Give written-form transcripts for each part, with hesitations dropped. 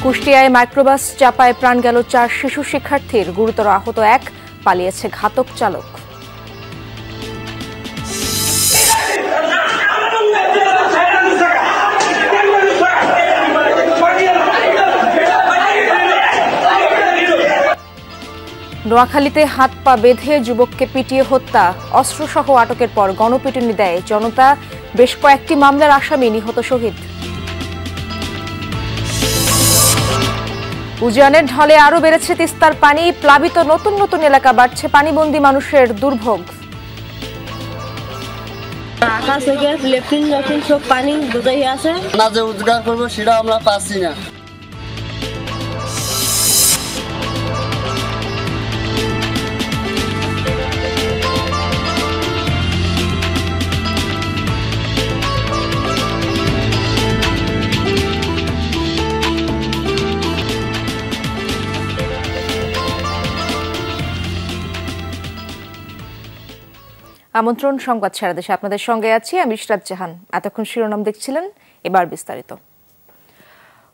কুষ্টিয়ায় microbus চাপায় প্রাণ গেল 4 শিশু শিক্ষার্থীর, গুরুতর আহত 1, পালিয়েছে ঘাতক চালক। নোয়াখালীতে হাত পা বেঁধে যুবককে পিটিয়ে হত্যা, অস্ত্রসহ আটকের পর গণপিটুনি দেয় জনতা, বেশ কয়েকটি মামলার আসামি নিহত শহীদ। উজানের ঢলে আরো বেড়েছে তিস্তার পানি, প্লাবিত নতুন নতুন এলাকা, বাড়ছে পানিবন্দী মানুষের দুর্ভোগ। আকাশ থেকে লেফটিন যখন সব পানি দুটাই আছে না, যে উদ্ধার করবো সেটা আমরা পাচ্ছি না। আমন্ত্রণ সংবাদ সারা দেশে, আপনাদের সঙ্গে আছি আমি ইশরাত জাহান। এতক্ষণ শিরোনাম দেখছিলেন, এবার বিস্তারিত।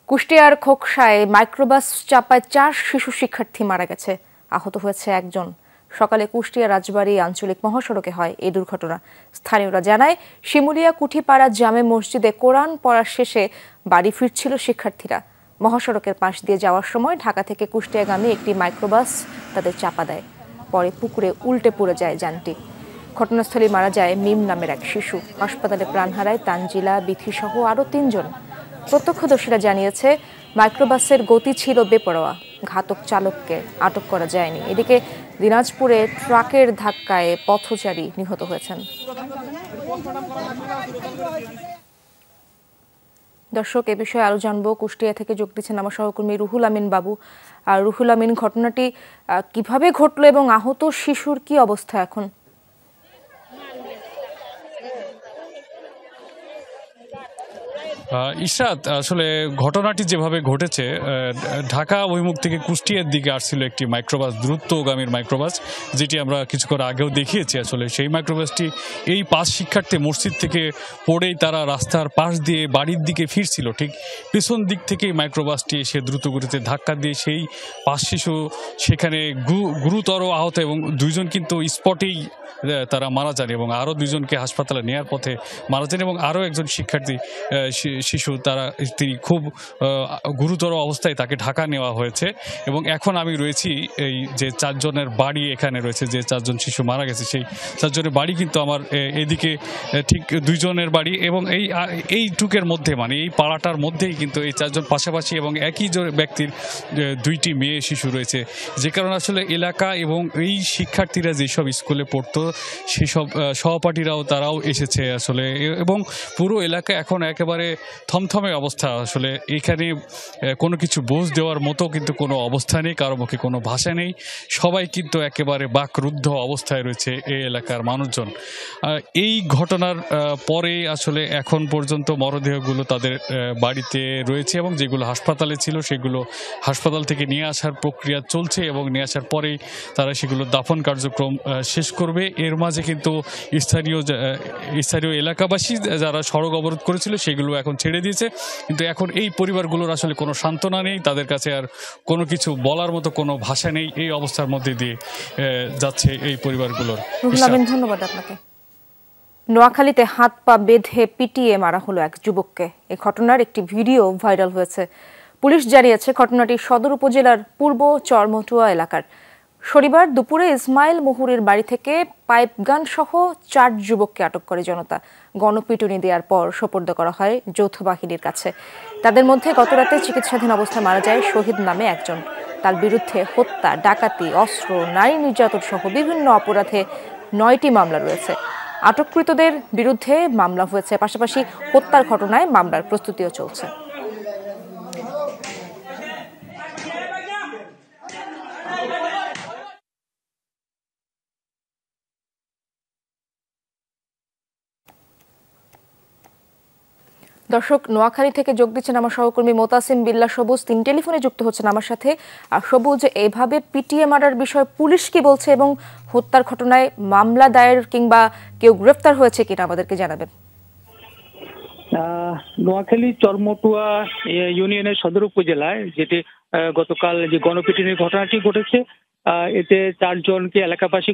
কুষ্টিয়ার খোকসায় মাইক্রোবাস চাপায় 4 শিশু শিক্ষার্থী মারা গেছে, আহত হয়েছে 1 জন। সকালে কুষ্টিয়া রাজবাড়ী আঞ্চলিক মহাসড়কে হয় এই দুর্ঘটনা। স্থানীয়রা জানায়, শিমুলিয়া কুঠিপাড়া জামে মসজিদে কোরআন পড়া শেষে বাড়ি ফিরছিল শিক্ষার্থীরা। মহাসড়কের পাশ দিয়ে যাওয়ার সময় ঢাকা থেকে কুষ্টিয়াগামী একটি মাইক্রোবাস তাদের চাপা দেয়, পরে পুকুরে উল্টে পড়ে যায় যানটি। ঘটনাস্থলে মারা যায় মিম নামের 1 শিশু। হাসপাতালে প্রাণ হারায় তানজিলা, বিথি সহ আরও 3 জন। প্রত্যক্ষদর্শীরা জানিয়েছে, মাইক্রোবাসের গতি ছিল বেপরোয়া, ঘাতক চালককে আটক করা যায়নি। এদিকে দিনাজপুরে ট্রাকের ধাক্কায় পথচারী নিহত হয়েছেন। দর্শক, এ বিষয়ে আরো জানবো। কুষ্টিয়া থেকে যোগ দিচ্ছেন আমার সহকর্মী রুহুল আমিন বাবু। আর রুহুল আমিন, ঘটনাটি কিভাবে ঘটলো এবং আহত শিশুর কি অবস্থা এখন? ইশরাত, আসলে ঘটনাটি যেভাবে ঘটেছে, ঢাকা অভিমুখ থেকে কুষ্টিয়ার দিকে আসছিল একটি মাইক্রোবাস, দ্রুতগামীর মাইক্রোবাস, যেটি আমরা কিছুক্ষণ আগেও দেখিয়েছি। আসলে সেই মাইক্রোবাসটি এই 5 শিক্ষার্থী মসজিদ থেকে পড়েই তারা রাস্তার পাশ দিয়ে বাড়ির দিকে ফিরছিল। ঠিক পেছন দিক থেকে মাইক্রোবাসটি এসে দ্রুত গতিতে ধাক্কা দিয়ে সেই 5 শিশু সেখানে গুরুতর আহত, এবং 2 জন কিন্তু স্পটেই তারা মারা যান, এবং আরও 2 জনকে হাসপাতালে নেওয়ার পথে মারা যান, এবং আরও একজন শিক্ষার্থী শিশু তিনি খুব গুরুতর অবস্থায়, তাকে ঢাকা নেওয়া হয়েছে। এবং এখন আমি রয়েছি এই যে 4 জনের বাড়ি এখানে রয়েছে, যে 4 জন শিশু মারা গেছে সেই 4 জনের বাড়ি কিন্তু আমার এদিকে ঠিক 2 জনের বাড়ি, এবং এই টুকের মধ্যে, মানে এই পাড়াটার মধ্যেই কিন্তু এই 4 জন পাশাপাশি, এবং একই ব্যক্তির 2টি মেয়ে শিশু রয়েছে। যে কারণে আসলে এলাকা এবং এই শিক্ষার্থীরা যেসব স্কুলে পড়তো সেসব সহপাঠীরাও তারাও এসেছে আসলে, এবং পুরো এলাকা এখন একেবারে থমথমে অবস্থা। আসলে এখানে কোনো কিছু বোঝ দেওয়ার মতো কিন্তু কোনো অবস্থা নেই, কারো মুখে কোনো ভাষা নেই, সবাই কিন্তু একেবারে বাকরুদ্ধ অবস্থায় রয়েছে এই এলাকার মানুষজন। এই ঘটনার পরে আসলে এখন পর্যন্ত মরদেহগুলো তাদের বাড়িতে রয়েছে, এবং যেগুলো হাসপাতালে ছিল সেগুলো হাসপাতাল থেকে নিয়ে আসার প্রক্রিয়া চলছে, এবং নিয়ে আসার পরেই তারা সেগুলো দাফন কার্যক্রম শেষ করবে। এর মাঝে কিন্তু স্থানীয় এলাকাবাসী যারা সড়ক অবরোধ করেছিল সেগুলো এখন ছেড়ে দিয়েছে, কিন্তু এখন এই পরিবারগুলোর আসলে কোনো সান্ত্বনা নেই, তাদের কাছে আর কোনো কিছু বলার মতো কোনো ভাষা নেই। এই অবস্থার মধ্যে দিয়ে যাচ্ছে এই পরিবারগুলোর। ধন্যবাদ আপনাকে। নোয়াখালীতে হাত পা বেঁধে পিটিয়ে মারা হলো 1 যুবককে। এই ঘটনার একটি ভিডিও ভাইরাল হয়েছে। পুলিশ জানিয়েছে, ঘটনাটি সদর উপজেলার পূর্ব চরমটুয়া এলাকার। শনিবার দুপুরে ইসমাইল মুহুরীর বাড়ি থেকে পাইপগান সহ 4 যুবককে আটক করে জনতা। গণপিটুনি দেওয়ার পর সোপর্দ করা হয় যৌথ বাহিনীর কাছে। তাদের মধ্যে গতরাতে চিকিৎসাধীন অবস্থায় মারা যায় শহীদ নামে 1 জন। তার বিরুদ্ধে হত্যা, ডাকাতি, অস্ত্র, নারী নির্যাতন সহ বিভিন্ন অপরাধে 9টি মামলা রয়েছে। আটককৃতদের বিরুদ্ধে মামলা হয়েছে, পাশাপাশি হত্যার ঘটনায় মামলার প্রস্তুতিও চলছে। দর্শক, নোয়াখালী থেকে যোগ দিচ্ছেন আমার সহকর্মী মোতাসিম বিল্লাহ সবুজ, তিনি টেলিফোনে যুক্ত হচ্ছেন আমার সাথে। সবুজ, এভাবে পিটিএ মার্ডার বিষয়ে পুলিশ কি বলছে এবং হত্যার ঘটনায় মামলা দায়ের কিংবা কেউ গ্রেফতার হয়েছে কিনা আমাদেরকে জানাবেন। নোয়াখালী চরমটুয়া ইউনিয়নের সদর উপজেলায় যেটি গতকাল যে গণপিটুনির ঘটনাটি ঘটেছে, এতে 4 জনকে এলাকাবাসী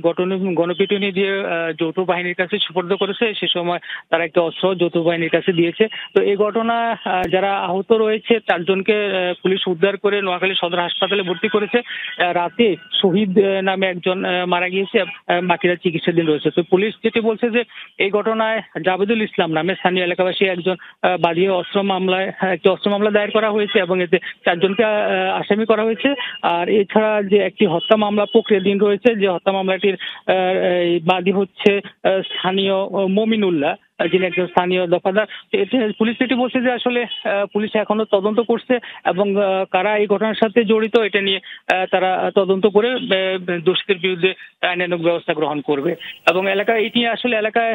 গণপিটুনি দিয়ে যৌথ বাহিনীর কাছে সুপর্দ করেছে। সে সময় তারা একটা অস্ত্র যৌথ বাহিনীর কাছে দিয়েছে। তো এই ঘটনা যারা আহত রয়েছে 4 জনকে পুলিশ উদ্ধার করে নোয়াখালী সদর হাসপাতালে ভর্তি করেছে। রাতে শহীদ নামে একজন মারা গিয়েছে, বাকিরা চিকিৎসাধীন রয়েছে। তো পুলিশ যেটি বলছে যে এই ঘটনায় জাবেদুল ইসলাম নামে স্থানীয় এলাকাবাসী একজন বাদী একটি অস্ত্র মামলা দায়ের করা হয়েছে এবং এতে 4 জনকে আসামি করা হয়েছে। আর এছাড়া যে একটি হত্যা মামলা প্রক্রিয়াধীন রয়েছে, যে হত্যা মামলাটির বাদী হচ্ছে স্থানীয় মমিনুল্লাহ, যিনি একজন স্থানীয় দফাদার। পুলিশ যেটি বলছে যে আসলে পুলিশ এখনো তদন্ত করছে এবং কারা এই ঘটনার সাথে জড়িত এটা নিয়ে তারা তদন্ত করে দোষীদের বিরুদ্ধে আইনানুগ ব্যবস্থা গ্রহণ করবে। এবং এলাকায় এটি আসলে এলাকায়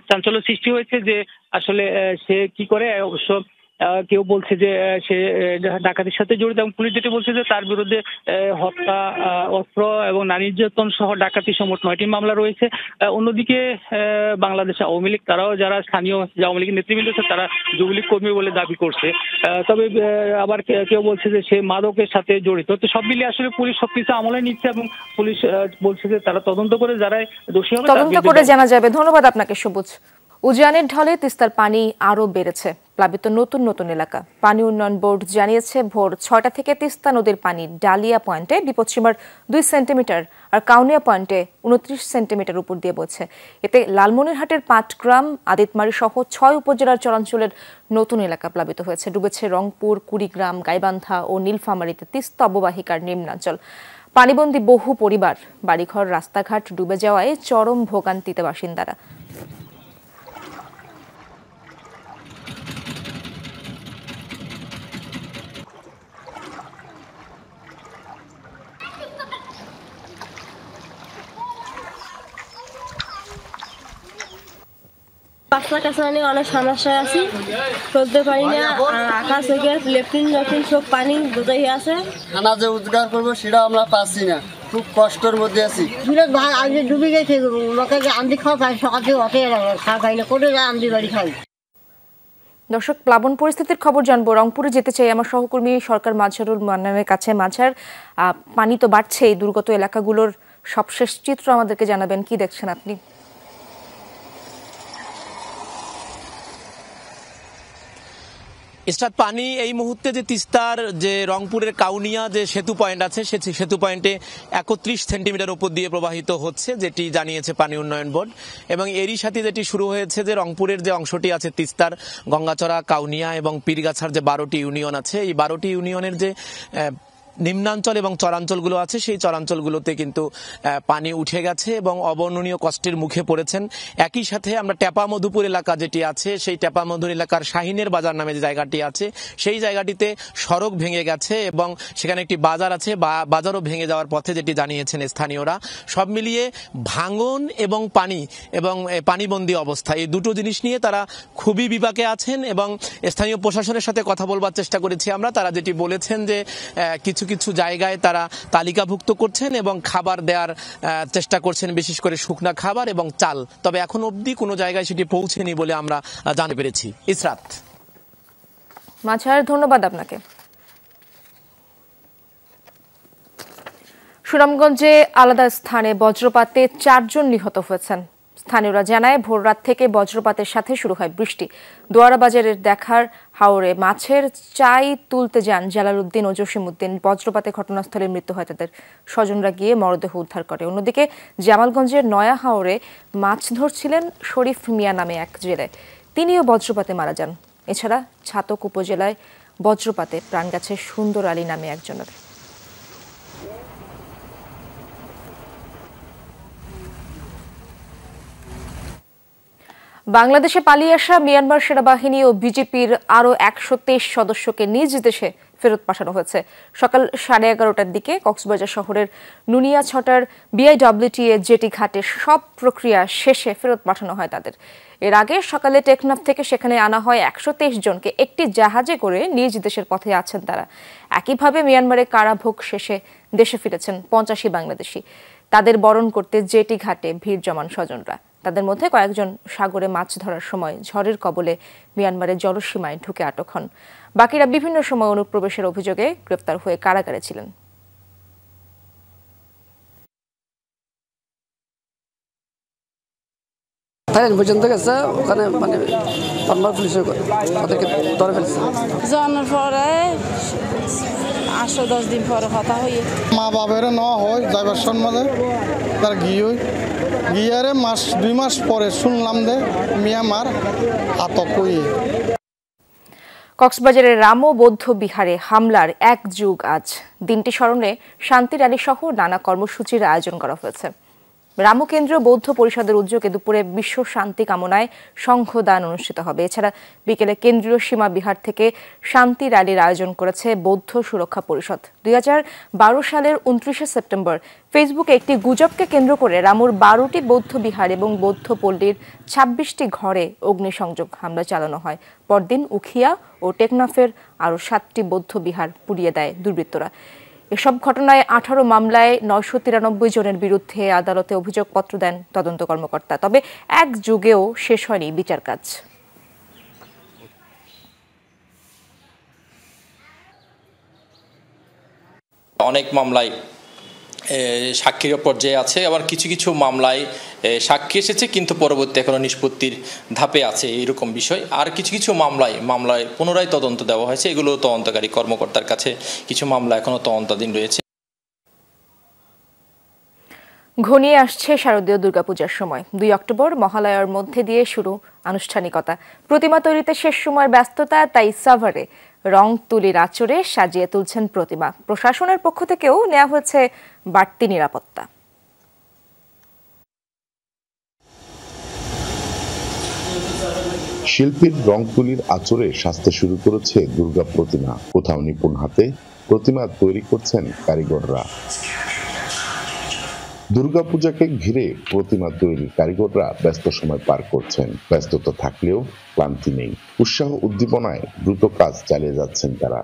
চাঞ্চল্য সৃষ্টি হয়েছে যে আসলে সে কি করে। অবশ্য কেউ বলছে যে সে ডাকাতির সাথে জড়িত এবং পুলিশ যেটি বলছে যে তার বিরুদ্ধে হত্যা, অস্ত্র এবং নারী নির্যাতন সহ ডাকাতি সহ 9টি মামলা রয়েছে। অন্যদিকে বাংলাদেশ আওয়ামী লীগ তারাও যারা স্থানীয় আওয়ামী লীগের নেতৃবৃন্দ আছে তারা যুবলীগ কর্মী বলে দাবি করছে। তবে আবার কেউ বলছে যে সে মাদকের সাথে জড়িত। তো সব মিলিয়ে আসলে পুলিশ সবকিছু আমলে নিচ্ছে এবং পুলিশ বলছে যে তারা তদন্ত করে যারাই দোষী হবে তদন্ত করে জানা যাবে। ধন্যবাদ আপনাকে সবুজ। উজানের ঢলে তিস্তার পানি আরও বেড়েছে, প্লাবিত নতুন নতুন এলাকা। পানি উন্নয়ন বোর্ড জানিয়েছে ভোর 6টা থেকে তিস্তা নদীর পানি ডালিয়া পয়েন্টে বিপদসীমার 2 সেন্টিমিটার আর কাউনিয়া পয়েন্টে 29 সেন্টিমিটার উপর দিয়ে বইছে। এতে লালমনিরহাটের পাটগ্রাম, আদিতমারি সহ 6 উপজেলার চরাঞ্চলের নতুন এলাকা প্লাবিত হয়েছে। ডুবেছে রংপুর, কুড়িগ্রাম, গাইবান্ধা ও নীলফামারীতে তিস্তা অববাহিকার নিম্নাঞ্চল। পানিবন্দী বহু পরিবার, বাড়িঘর, রাস্তাঘাট ডুবে যাওয়ায় চরম ভোগান্তিতে বাসিন্দারা। পাঁচটা কাছে নিয়ে অনেক সমস্যায় আছি, চলতে পারি না। আকাশ থেকে লেফটিন সব পানি বোঝাই আছে। খানা যে রোজগার করবো সেটা আমরা পাচ্ছি না, খুব কষ্টের মধ্যে আছি। ভাই আজ ডুবে গেছে, আমদি খাওয়া পাই সকাল থেকে অটে খাওয়া পাই না, করে যায় আমদি বাড়ি খাই। দর্শক, প্লাবন পরিস্থিতির খবর জানবো। রংপুরে যেতে চাই আমার সহকর্মী সরকার মাঝারুল মান্নানের কাছে। মাঝার, পানি তো বাড়ছেই, দুর্গত এলাকাগুলোর সবশেষ চিত্র আমাদেরকে জানাবেন, কি দেখছেন আপনি? ইসরাত, পানি এই মুহূর্তে যে তিস্তার যে রংপুরের কাউনিয়া যে সেতু পয়েন্ট আছে সে সেতু পয়েন্টে 31 সেন্টিমিটার উপর দিয়ে প্রবাহিত হচ্ছে, যেটি জানিয়েছে পানি উন্নয়ন বোর্ড। এবং এরই সাথে যেটি শুরু হয়েছে যে রংপুরের যে অংশটি আছে তিস্তার, গঙ্গাচড়া, কাউনিয়া এবং পীরগাছার যে 12টি ইউনিয়ন আছে, এই 12টি ইউনিয়নের যে নিম্নাঞ্চল এবং চরাঞ্চলগুলো আছে সেই চরাঞ্চলগুলোতে কিন্তু পানি উঠে গেছে এবং অবর্ণনীয় কষ্টের মুখে পড়েছেন। একই সাথে আমরা টেপা মধুপুর এলাকা যেটি আছে, সেই টেপা মধুর এলাকার শাহিনের বাজার নামে যে জায়গাটি আছে সেই জায়গাটিতে সড়ক ভেঙে গেছে এবং সেখানে একটি বাজার আছে, বাজারও ভেঙে যাওয়ার পথে, যেটি জানিয়েছেন স্থানীয়রা। সব মিলিয়ে ভাঙন এবং পানিবন্দী অবস্থা, এই দুটো জিনিস নিয়ে তারা খুবই বিপাকে আছেন। এবং স্থানীয় প্রশাসনের সাথে কথা বলবার চেষ্টা করেছি আমরা, তারা যেটি বলেছেন যে কিছু কিছু জায়গায় তারা তালিকাভুক্ত করছেন এবং খাবার দেওয়ার চেষ্টা করছেন, বিশেষ করে শুকনা খাবার এবং চাল। তবে এখন অবধি কোনো জায়গায় সেটি পৌঁছেনি বলে আমরা জানতে পেরেছি। ইসরাত, মাঝার, ধন্যবাদ আপনাকে। সুনামগঞ্জে আলাদা স্থানে বজ্রপাতে 4 জন নিহত হয়েছেন। স্থানীয়রা জানায় ভোররাত থেকে বজ্রপাতের সাথে শুরু হয় বৃষ্টি। দোয়ারা বাজারের দেখার হাওরে মাছের চাই তুলতে যান জালালউদ্দিন ও জসিমউদ্দিন। বজ্রপাতে ঘটনাস্থলে মৃত্যু হয় তাদের। স্বজনরা গিয়ে মরদেহ উদ্ধার করে। অন্যদিকে জামালগঞ্জের নয়া হাওরে মাছ ধরছিলেন শরীফ মিয়া নামে এক জেলে, তিনিও বজ্রপাতে মারা যান। এছাড়া ছাতক উপজেলায় বজ্রপাতে প্রাণ গেছে সুন্দর আলী নামে একজনের। বাংলাদেশে পালিয়ে আসা মিয়ানমার সেনাবাহিনী ও বিজেপির আরও 123 সদস্যকে নিজ দেশে ফেরত পাঠানো হয়েছে। সকাল 11:30টার দিকে কক্সবাজার শহরের নুনিয়াছটার বিআইডব্লিউটিএ জেটি ঘাটে সব প্রক্রিয়া শেষে ফেরত পাঠানো হয় তাদের। এর আগে সকালে টেকনাফ থেকে সেখানে আনা হয় 123 জনকে। একটি জাহাজে করে নিজ দেশের পথে আছেন তারা। একইভাবে মিয়ানমারে কারাভোগ শেষে দেশে ফিরেছেন 85 বাংলাদেশি। তাদের বরণ করতে জেটি ঘাটে ভিড় জমান স্বজনরা। তাদের মধ্যে কয়েকজন সাগরে মাছ ধরার সময় ঝড়ের কবলে মিয়ানমারের জলসীমায় ঢুকে আটক হন। বাকিরা বিভিন্ন সময় অনুপ্রবেশের অভিযোগে গ্রেপ্তার হয়ে কারাগারে ছিলেন। থাইল্যান্ড পর্যন্ত গেছে, ওখানে মানে বাংলার পুলিশ ওদেরকে ধরে ফেলছে। জানার পরে 8-10 দিন পরে কথা হই মা বাবারে নেওয়া হয় যাইবার সম্মানে তার গিয়ারে 2 মাস পরে শুনলাম যে মিয়ানমার আটক হই। কক্সবাজারের রামো বৌদ্ধ বিহারে হামলার 1 যুগ আজ। দিনটি স্মরণে শান্তি র্যালি সহ নানা কর্মসূচির আয়োজন করা হয়েছে। রামো কেন্দ্রীয় বৌদ্ধ পরিষদের উদ্যোগে দুপুরে বিশ্ব শান্তি কামনায় সংঘদান অনুষ্ঠিত হবে। এছাড়া বিকেলে কেন্দ্রীয় সীমা বিহার থেকে শান্তি র্যালির আয়োজন করেছে বৌদ্ধ সুরক্ষা পরিষদ। 2012 সালের 29 সেপ্টেম্বর ফেসবুকে একটি গুজবকে কেন্দ্র করে রামোর 12টি বৌদ্ধ বিহার এবং বৌদ্ধ পল্লীর 26টি ঘরে অগ্নিসংযোগ হামলা চালানো হয়। পরদিন উখিয়া ও টেকনাফের আরও 7টি বৌদ্ধ বিহার পুড়িয়ে দেয় দুর্বৃত্তরা। এসব ঘটনায় 18 মামলায় 993 জনের বিরুদ্ধে আদালতে অভিযোগপত্র দেন তদন্ত কর্মকর্তা। তবে 1 যুগেও শেষ হয়নি বিচার কাজ। অনেক মামলায় সাক্ষীর পর্যায়ে আছে, আবার কিছু কিছু মামলায় সাক্ষী এসেছে কিন্তু পরবর্তী এখনো নিষ্পত্তির ধাপে আছে এরকম বিষয়। আর কিছু কিছু মামলায় পুনরায় তদন্ত দেওয়া হয়েছে, এগুলো তদন্তকারী কর্মকর্তার কাছে কিছু মামলা এখনো তদন্তাধীন রয়েছে। ঘনিয়ে আসছে শারদীয় দুর্গাপূজার সময়। 2 অক্টোবর মহালয়ার মধ্যে দিয়ে শুরু আনুষ্ঠানিকতা। প্রতিমা তৈরিতে শেষ সময়ের ব্যস্ততা, তাই সাভারে রং তুলির আঁচড়ে সাজিয়ে তুলছেন প্রতিমা। প্রশাসনের পক্ষ থেকেও নেওয়া হয়েছে বাড়তি নিরাপত্তা। শিল্পীর রং তুলির আঁচড়ে সাজতে শুরু করেছে দুর্গা প্রতিমা। কোথাও নিপুণ হাতে প্রতিমা তৈরি করছেন কারিগররা। দুর্গাপূজাকে ঘিরে প্রতিমা তৈরির কারিগররা ব্যস্ত সময় পার করছেন। ব্যস্ততা থাকলেও ক্লান্তি নেই। উৎসাহ উদ্দীপনায় দ্রুত কাজ চালিয়ে যাচ্ছেন তারা।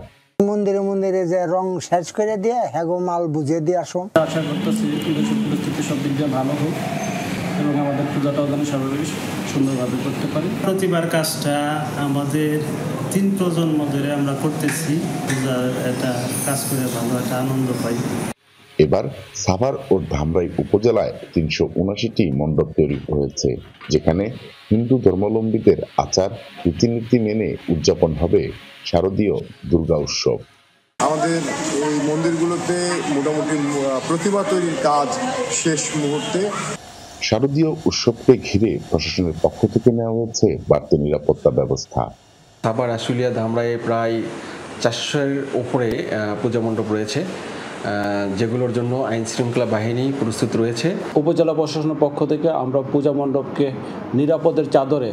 মন্দিরে মন্দিরে যে রং শেষ করে দিয়ে হ্যাগো মাল বুঝিয়ে দিয়ে আসুন। আশা করতেছি দেশের পরিস্থিতি সব দিক দিয়ে ভালো হোক এবং আমাদের পূজাটাও যেন সবাই সুন্দরভাবে করতে পারি। প্রতিবার কাজটা আমাদের 3 প্রজন্ম ধরে আমরা করতেছি। পূজার এটা কাজ করে ভালো একটা আনন্দ পাই। এবার সাভার ও ধামরাই উপজেলায় 379টি মণ্ডপ তৈরি হয়েছে, যেখানে হিন্দু ধর্মাবলম্বীদের আচার রীতিনীতি মেনে উদযাপন হবে শারদীয় দুর্গা উৎসব। আমাদের এই মন্দিরগুলোতে মোটামুটি প্রতিমা তৈরির কাজ শেষ মুহূর্তে। শারদীয় উৎসবকে ঘিরে প্রশাসনের পক্ষ থেকে নেওয়া হয়েছে বাড়তি নিরাপত্তা ব্যবস্থা। সাভার আশুলিয়া ধামরাইয়ে প্রায় 400-এর উপরে পূজা মণ্ডপ রয়েছে, যেগুলোর জন্য আইন শৃঙ্খলা বাহিনী প্রস্তুত রয়েছে। উপজেলা প্রশাসনের পক্ষ থেকে আমরা পূজা মণ্ডপকে নিরাপদের চাদরে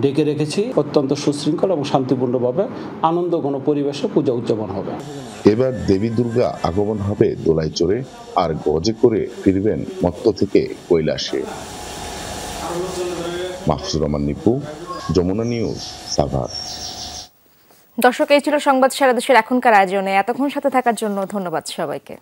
ঢেকে রেখেছি। অত্যন্ত সুশৃঙ্খল এবং শান্তিপূর্ণভাবে আনন্দঘন পরিবেশে পূজা উদযাপন হবে। এবার দেবী দুর্গা আগমন হবে দোলায় চড়ে, আর গজে করে ফিরবেন মত্ত থেকে কৈলাসে। মাহফুজুর রহমান নিপু, যমুনা নিউজ, সাভার। দর্শক, এই ছিল সংবাদ সারা দেশের এখনকার আয়োজনে। এতক্ষণ সাথে থাকার জন্য ধন্যবাদ সবাইকে।